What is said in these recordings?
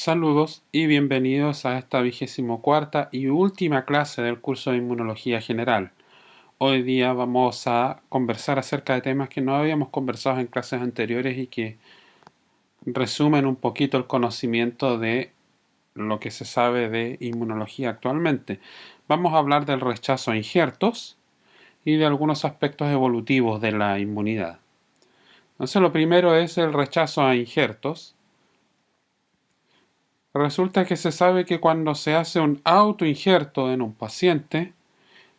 Saludos y bienvenidos a esta 24ª y última clase del curso de Inmunología General. Hoy día vamos a conversar acerca de temas que no habíamos conversado en clases anteriores y que resumen un poquito el conocimiento de lo que se sabe de inmunología actualmente. Vamos a hablar del rechazo a injertos y de algunos aspectos evolutivos de la inmunidad. Entonces, lo primero es el rechazo a injertos. Resulta que se sabe que cuando se hace un autoinjerto en un paciente,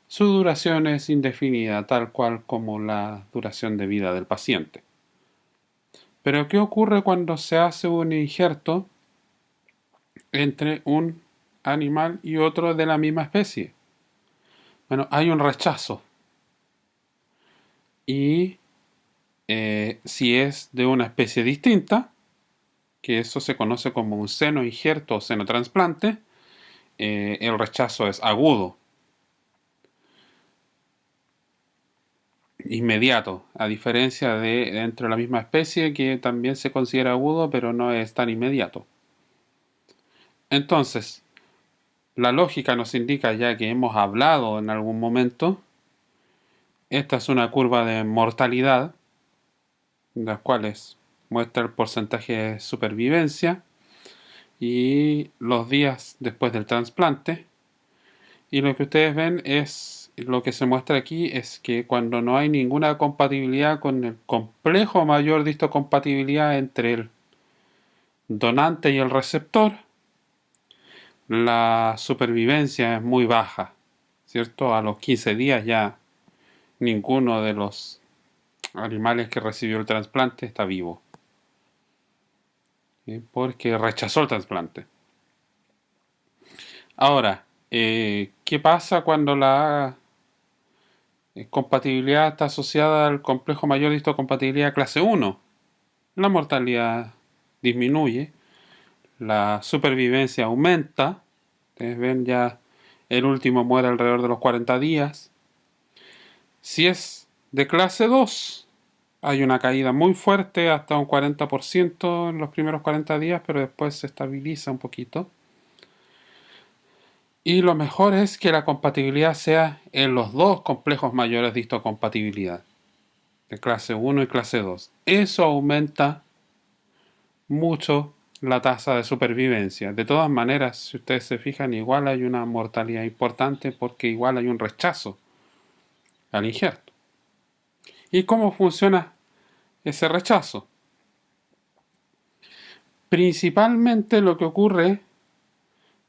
su duración es indefinida, tal cual como la duración de vida del paciente. Pero ¿qué ocurre cuando se hace un injerto entre un animal y otro de la misma especie? Bueno, hay un rechazo. Y si es de una especie distinta, que eso se conoce como un seno-injerto o senotrasplante, el rechazo es agudo, inmediato, a diferencia de dentro de la misma especie que también se considera agudo, pero no es tan inmediato. Entonces, la lógica nos indica, ya que hemos hablado en algún momento, esta es una curva de mortalidad, las cuales muestra el porcentaje de supervivencia y los días después del trasplante. Y lo que ustedes ven es, lo que se muestra aquí es que cuando no hay ninguna compatibilidad con el complejo mayor de histocompatibilidad entre el donante y el receptor, la supervivencia es muy baja, ¿cierto? A los 15 días ya ninguno de los animales que recibió el trasplante está vivo, ¿sí? Porque rechazó el trasplante. Ahora, ¿qué pasa cuando la compatibilidad está asociada al complejo mayor de histocompatibilidad clase 1? La mortalidad disminuye, la supervivencia aumenta. Ustedes ven, ya el último muere alrededor de los 40 días. Si es de clase 2, hay una caída muy fuerte, hasta un 40% en los primeros 40 días, pero después se estabiliza un poquito. Y lo mejor es que la compatibilidad sea en los dos complejos mayores de histocompatibilidad, de clase 1 y clase 2. Eso aumenta mucho la tasa de supervivencia. De todas maneras, si ustedes se fijan, igual hay una mortalidad importante porque igual hay un rechazo al injerto. ¿Y cómo funciona ese rechazo? Principalmente lo que ocurre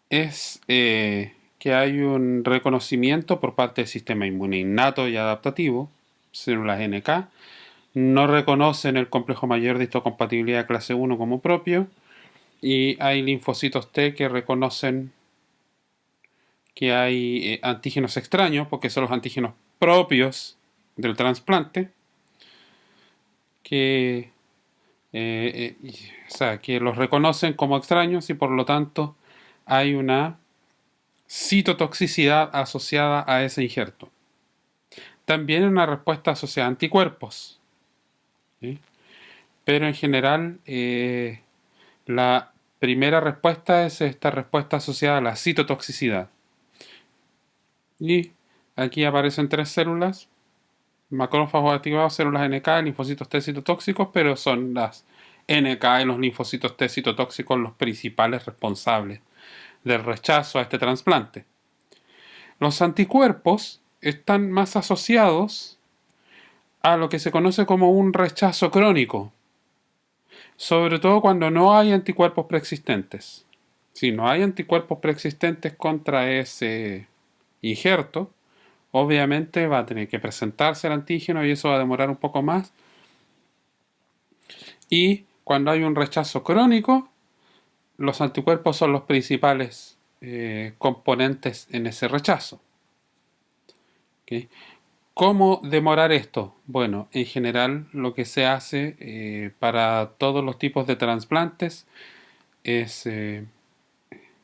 es que hay un reconocimiento por parte del sistema inmune innato y adaptativo, células NK, no reconocen el complejo mayor de histocompatibilidad clase 1 como propio, y hay linfocitos T que reconocen que hay antígenos extraños, porque son los antígenos propios del trasplante, que, o sea, que los reconocen como extraños y por lo tanto hay una citotoxicidad asociada a ese injerto. También una respuesta asociada a anticuerpos, ¿sí? Pero en general la primera respuesta es esta respuesta asociada a la citotoxicidad. Y aquí aparecen tres células: macrófagos activados, células NK, linfocitos T citotóxicos, pero son las NK y los linfocitos T citotóxicos los principales responsables del rechazo a este trasplante. Los anticuerpos están más asociados a lo que se conoce como un rechazo crónico, sobre todo cuando no hay anticuerpos preexistentes. Si no hay anticuerpos preexistentes contra ese injerto, obviamente va a tener que presentarse el antígeno y eso va a demorar un poco más. Y cuando hay un rechazo crónico, los anticuerpos son los principales componentes en ese rechazo. ¿Okay? ¿Cómo demorar esto? Bueno, en general lo que se hace para todos los tipos de trasplantes es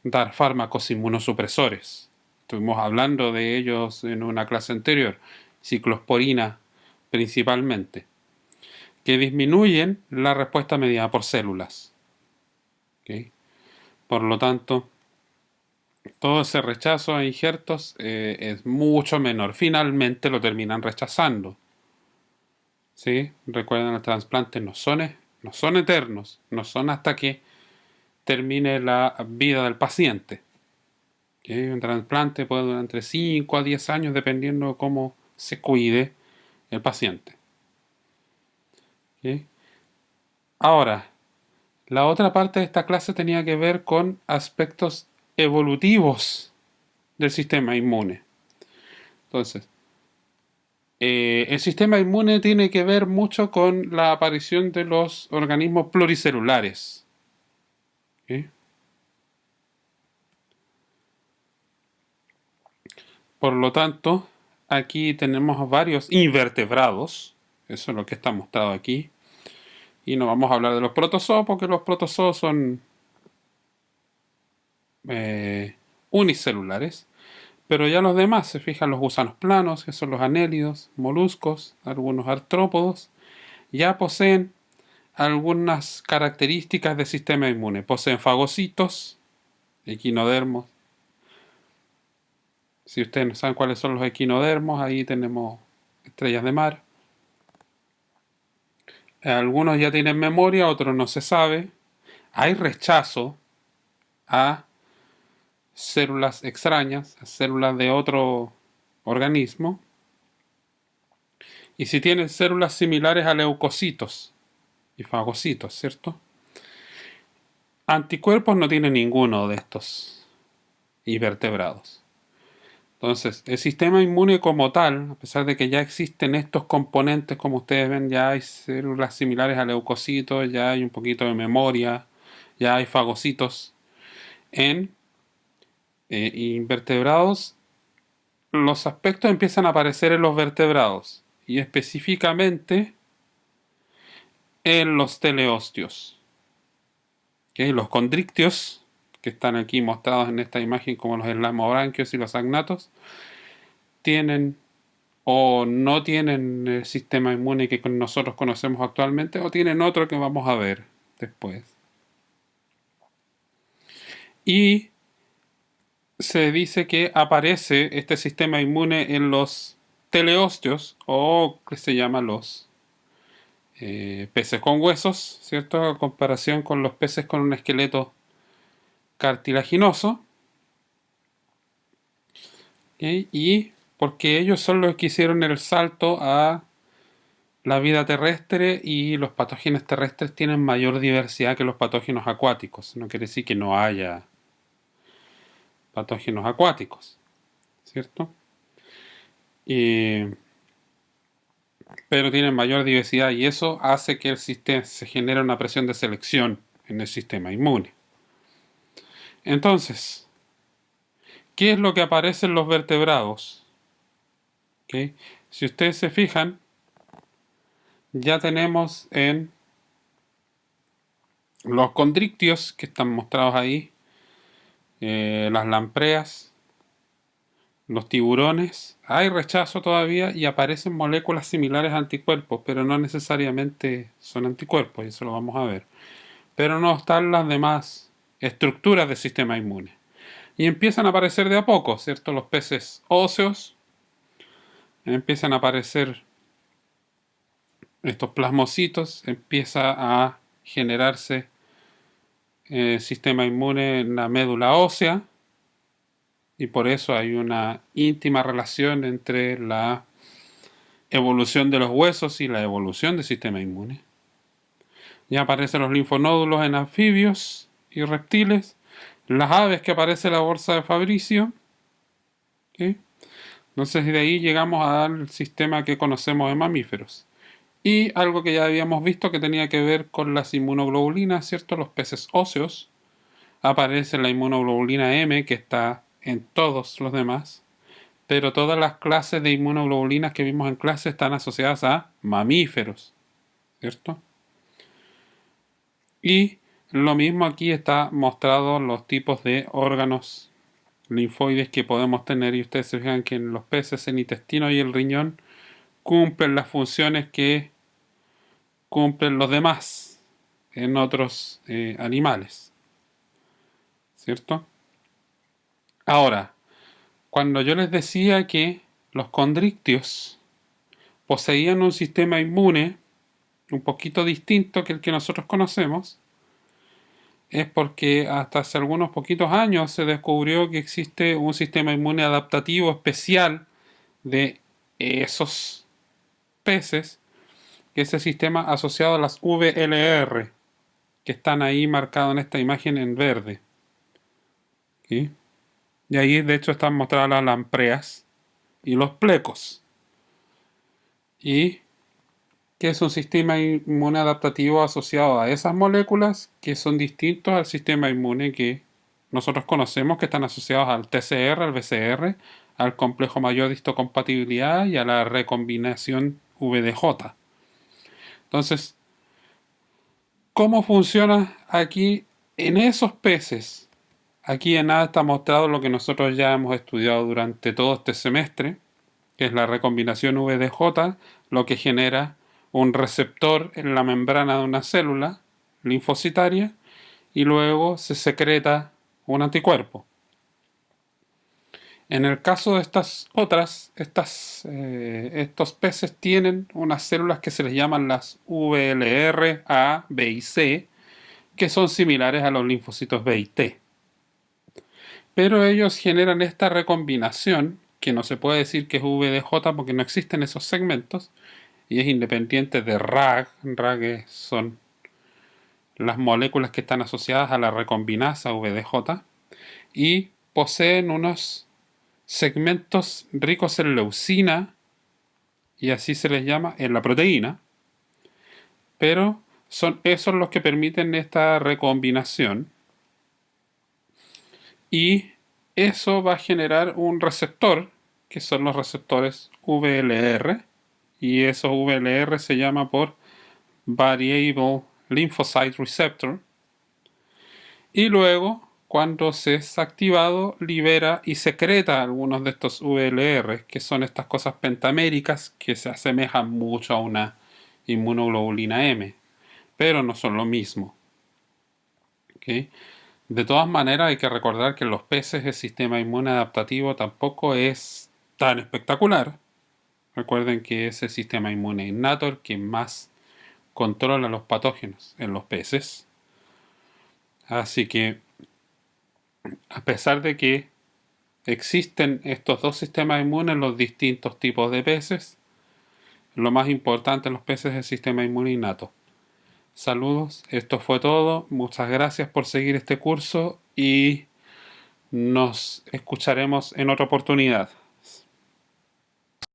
dar fármacos inmunosupresores. Estuvimos hablando de ellos en una clase anterior, ciclosporina principalmente, que disminuyen la respuesta mediada por células. ¿Okay? Por lo tanto, todo ese rechazo a injertos es mucho menor. Finalmente lo terminan rechazando. ¿Sí? Recuerden, los trasplantes no son eternos, no son hasta que termine la vida del paciente. ¿Sí? Un trasplante puede durar entre 5 a 10 años dependiendo de cómo se cuide el paciente. ¿Sí? Ahora, la otra parte de esta clase tenía que ver con aspectos evolutivos del sistema inmune. Entonces, el sistema inmune tiene que ver mucho con la aparición de los organismos pluricelulares. ¿Sí? Por lo tanto, aquí tenemos varios invertebrados, eso es lo que está mostrado aquí, y no vamos a hablar de los protozoos porque los protozoos son unicelulares, pero ya los demás, se fijan los gusanos planos, que son los anélidos, moluscos, algunos artrópodos, ya poseen algunas características del sistema inmune. Poseen fagocitos, equinodermos. Si ustedes no saben cuáles son los equinodermos, ahí tenemos estrellas de mar. Algunos ya tienen memoria, otros no se sabe. Hay rechazo a células extrañas, a células de otro organismo. Y si tienen células similares a leucocitos y fagocitos, ¿cierto? Anticuerpos no tiene ninguno de estos invertebrados. Entonces, el sistema inmune como tal, a pesar de que ya existen estos componentes, como ustedes ven, ya hay células similares a leucocitos, ya hay un poquito de memoria, ya hay fagocitos en invertebrados, los aspectos empiezan a aparecer en los vertebrados y específicamente en los teleosteos. ¿Okay? Los condrictios, que están aquí mostrados en esta imagen como los elasmobranquios y los agnatos, tienen o no tienen el sistema inmune que nosotros conocemos actualmente, o tienen otro que vamos a ver después. Y se dice que aparece este sistema inmune en los teleosteos, o que se llama los peces con huesos, ¿cierto? A comparación con los peces con un esqueleto cartilaginoso. ¿Okay? Y porque ellos son los que hicieron el salto a la vida terrestre, y los patógenos terrestres tienen mayor diversidad que los patógenos acuáticos. No quiere decir que no haya patógenos acuáticos, ¿cierto? Pero tienen mayor diversidad y eso hace que el sistema se genere una presión de selección en el sistema inmune. Entonces, ¿qué es lo que aparece en los vertebrados? ¿Okay? Si ustedes se fijan, ya tenemos en los condrictios que están mostrados ahí, las lampreas, los tiburones, hay rechazo todavía y aparecen moléculas similares a anticuerpos, pero no necesariamente son anticuerpos, y eso lo vamos a ver. Pero no están las demás estructuras del sistema inmune. Y empiezan a aparecer de a poco, ¿cierto? Los peces óseos, empiezan a aparecer estos plasmocitos, empieza a generarse sistema inmune en la médula ósea, y por eso hay una íntima relación entre la evolución de los huesos y la evolución del sistema inmune. Ya aparecen los linfonódulos en anfibios y reptiles, las aves que aparece la bolsa de Fabricio. ¿Okay? Entonces de ahí llegamos al sistema que conocemos de mamíferos. Y algo que ya habíamos visto que tenía que ver con las inmunoglobulinas, ¿cierto? Los peces óseos. Aparece la inmunoglobulina M, que está en todos los demás. Pero todas las clases de inmunoglobulinas que vimos en clase están asociadas a mamíferos, ¿cierto? Y lo mismo aquí está mostrado los tipos de órganos linfoides que podemos tener, y ustedes se fijan que en los peces el intestino y el riñón cumplen las funciones que cumplen los demás en otros animales. ¿cierto? Ahora, cuando yo les decía que los condrictios poseían un sistema inmune un poquito distinto que el que nosotros conocemos, es porque hasta hace algunos poquitos años se descubrió que existe un sistema inmune adaptativo especial de esos peces, que es el sistema asociado a las VLR, que están ahí marcados en esta imagen en verde. ¿Sí? Y ahí de hecho están mostradas las lampreas y los plecos. Y que es un sistema inmune adaptativo asociado a esas moléculas que son distintos al sistema inmune que nosotros conocemos, que están asociados al TCR, al BCR, al complejo mayor de histocompatibilidad y a la recombinación VDJ. Entonces, ¿cómo funciona aquí en esos peces? Aquí en A está mostrado lo que nosotros ya hemos estudiado durante todo este semestre, que es la recombinación VDJ, lo que genera un receptor en la membrana de una célula linfocitaria y luego se secreta un anticuerpo. En el caso de estas otras, estos peces tienen unas células que se les llaman las VLR A, B y C, que son similares a los linfocitos B y T. Pero ellos generan esta recombinación, que no se puede decir que es VDJ porque no existen esos segmentos, y es independiente de RAG. RAG son las moléculas que están asociadas a la recombinasa VDJ, y poseen unos segmentos ricos en leucina, y así se les llama en la proteína, pero son esos los que permiten esta recombinación, y eso va a generar un receptor, que son los receptores VLR, y esos VLR se llama por Variable Lymphocyte Receptor, y luego cuando se es activado libera y secreta algunos de estos VLR, que son estas cosas pentaméricas que se asemejan mucho a una inmunoglobulina M, pero no son lo mismo. ¿Okay? De todas maneras, hay que recordar que en los peces el sistema inmune adaptativo tampoco es tan espectacular. Recuerden que es el sistema inmune innato el que más controla los patógenos en los peces. Así que, a pesar de que existen estos dos sistemas inmunes en los distintos tipos de peces, lo más importante en los peces es el sistema inmune innato. Saludos, esto fue todo. Muchas gracias por seguir este curso y nos escucharemos en otra oportunidad.